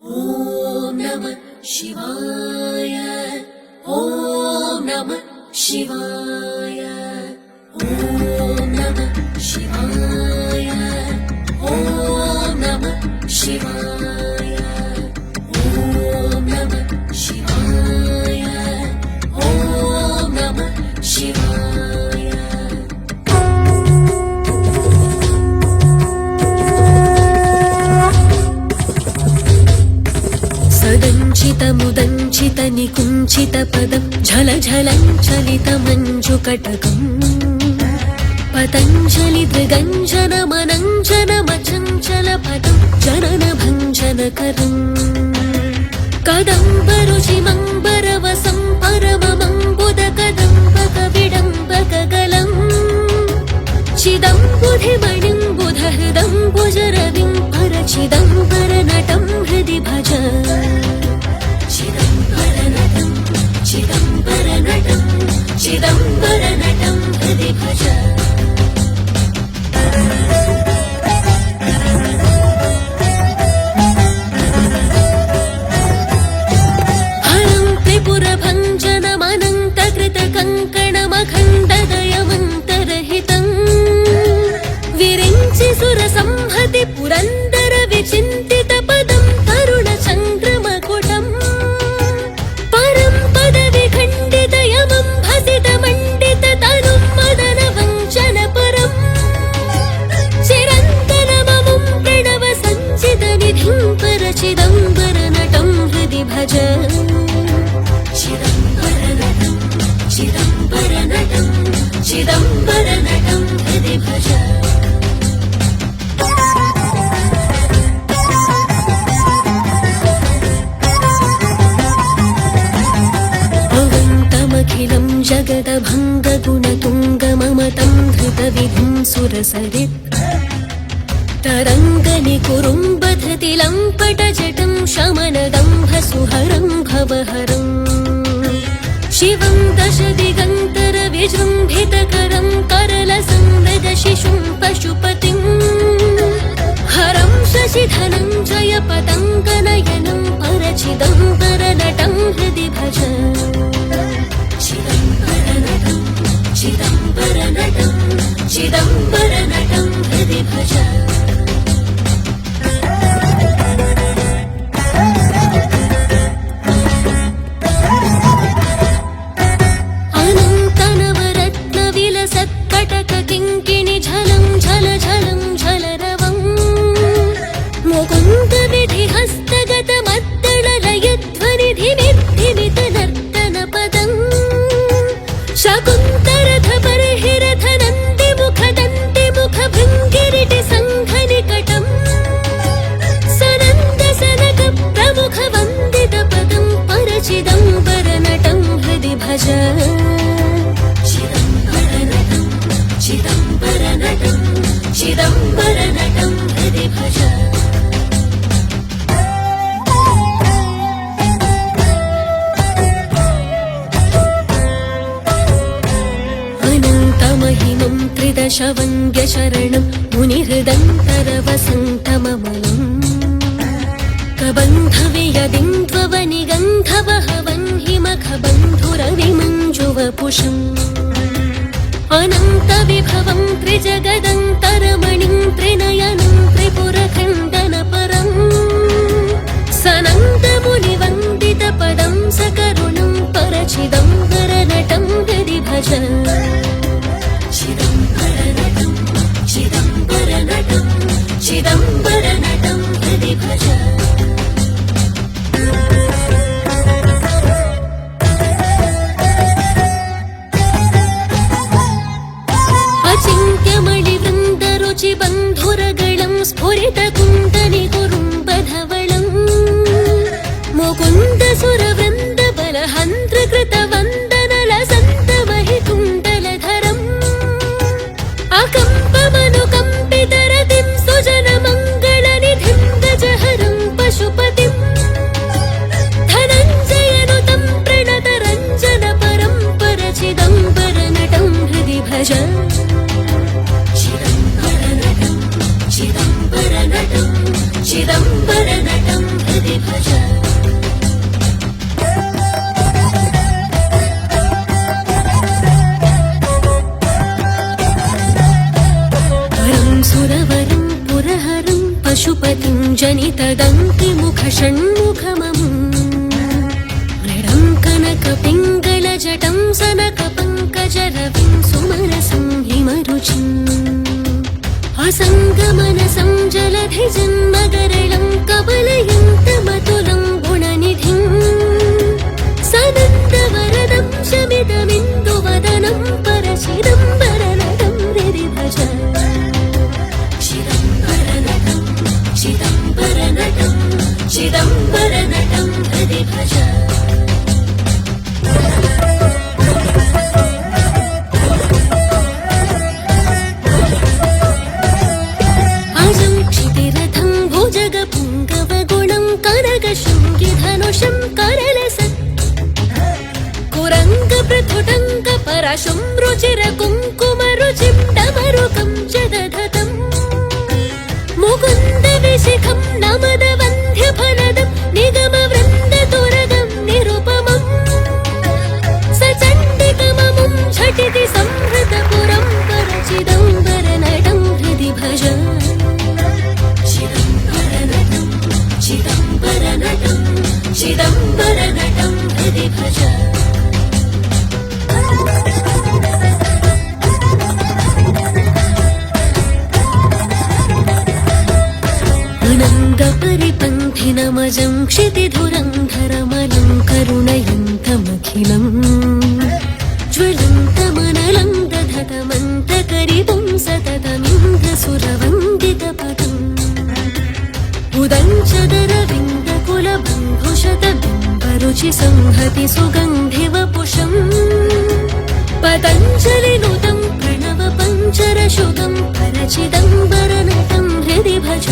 ॐ नमः शिवाय। ॐ नमः शिवाय। ॐ नमः शिवाय। ॐ नमः शिवाय। ॐ नमः शिवाय। ॐ नमः शिवाय। सदञ्चितमुदञ्चित निकुञ्चितपदं झलझलञ्चलितमञ्जुकटकम् पतञ्जलिदृगञ्जनमनञ्जनमचञ्चलपदं जननभञ्जनकरम् कदम्बरुचिमम्बरवसं परममम्बुदकदम्बकविडम्बकगलम् चिदम्बुधिमणिं बुधहृदम्बुजरविं परचिदम्बरनटं हृदि भज। चिदम्बरनटं चिदम्बरनटं चिदम्बरनटं हृदि भज। हरं त्रिपुरभञ्जनमनन्तकृतकङ्कणमखण्डदयमन्तरहितम् विरिञ्चि सुरसंहति पुरन्दर विचिन्तितपदं तरुणचन्द्रमकुटम् परं पदविखण्डितयमं भसितमण्डिततनुं मदनवञ्चनपरम् चिरन्तनममुं प्रणवसञ्चितनिधिं परचिदम्बरनटं हृदि भज। चिदम्बरनटं चिदम्बरनटं चिदम्बरनटं हृदि भज। अवन्तमखिलं जगदभङ्गगुणतुङ्गममतं धृतविधिं सुरसरित् तरङ्गनिकुरुम्बधतिलं पटजटं शमनदम्भसुहरं भवहरम् शिवं दशदिगन्तरविजृम्भितकरं करलसंवृतशिशुं पशुपतिं हरं शशिधनञ्जयपतङ्गनयनं परचिदम्बरनटं हृदि भज। चिदम्बरनटं चिदम्बरनटं चिदम्बरनटं हृदि भज। अनन्तनवरत्नविलसत्कटककिङ्किणि झलं झल झलं झलरवम् मुकुन्दविधिहस्तगतमद्दळलयध्वनिधिमिद्धिमितनर्तनपदम् शकुन्तरधपरहिरधनन्दिमुखदन्तिमुखभृङ्गिरिटिसङ्घनिकटम् सनन्दसनकप्रमुखवन्दितपदं परचिदम्बरनटं हृदि भज। चिदम्बरनटं चिदम्बरनटं चिदम्बरनटं हृदि भज। अनन्तमहिमं त्रिदशवन्द्यशरणं मुनिहृदन्तरवसन्तममलम् कबन्धवियदिन्द्ववनिगन्धवहवन्हिमखबन्धुरविमञ्जुवपुषम् अनन्तविभवं त्रिजगदन्तरमणिं त्रिनयनं त्रिपुरखण्डनपरम् सनन्दमुनिवन्दितपदं सकरुणं परचिदम्बरनटं हृदि भज। चिदम्बरनटं चिदम्बरनटं चिदम्बरनटं हृदि भज। अचिन्त्यमणिवृन्दरुचिबन्धुरगणं स्फुरितकुण्डलिकुरुम्बधवळम् मुकुन्दसुरवृन्दबलहन्त्रकृतवन्दनलसन्तमहिकुण्डलधरम् अकम्पमनुकम्पितरतिं सुजनमङ्गलनिधिं गजहरं पशुपतिम् धनञ्जयनुतं प्रणतरञ्जनपरं परचिदम्बरनटं हृदि भज। चिदम्बरनटं चिदम्बरनटं चिदम्बरनटं हृदि भज। पशुपतिं जनितदङ्किमुखषण्मुखममुम् मृडं कनकपिङ्गलजटं सनकपङ्कजरविं सुमनसं हिमरुचिम् असङ्गमनसं जलधिजन्मगरलं कबलयन्तमतुलं गुणनिधिं सनन्दवरदं शमितमिन्दुवदनं परचिदम्बरनटं हृदि भज चिदम्बरनटं हृदि भज अजं क्षितिरथं भुजगपुङ्गवगुणं कनकशृङ्गिधनुषं करलसत् कुरङ्गपृथुटङ्गपराशुं रुचिरकुङ्कुमरुचिं डमरुकं च दधतम् मुकुन्दविशिखं नमदवन्ध्यफलदं निगमवृन्दतुरगं निरुपमम् सचण्डिकममुं झटिति संहृतपुरं परचिदम्बरनटं हृदि भज चिदम्बरनटं हृदि भज अनङ्गपरिपन्थिनमजं क्षितिधुरन्धरमलं करुणयन्तमखिलम् ज्वलन्तमनलं दधतमन्तकरिपुं सततमिन्द्रसुरवन्दितपदम् उदञ्चदरविन्दकुलबन्धुशतबिम्बरुचिसंहति सुगन्धिवपुषम् पतञ्जलिनुतं प्रणवपञ्चरशुगं परचिदम्बरनटं हृदि भज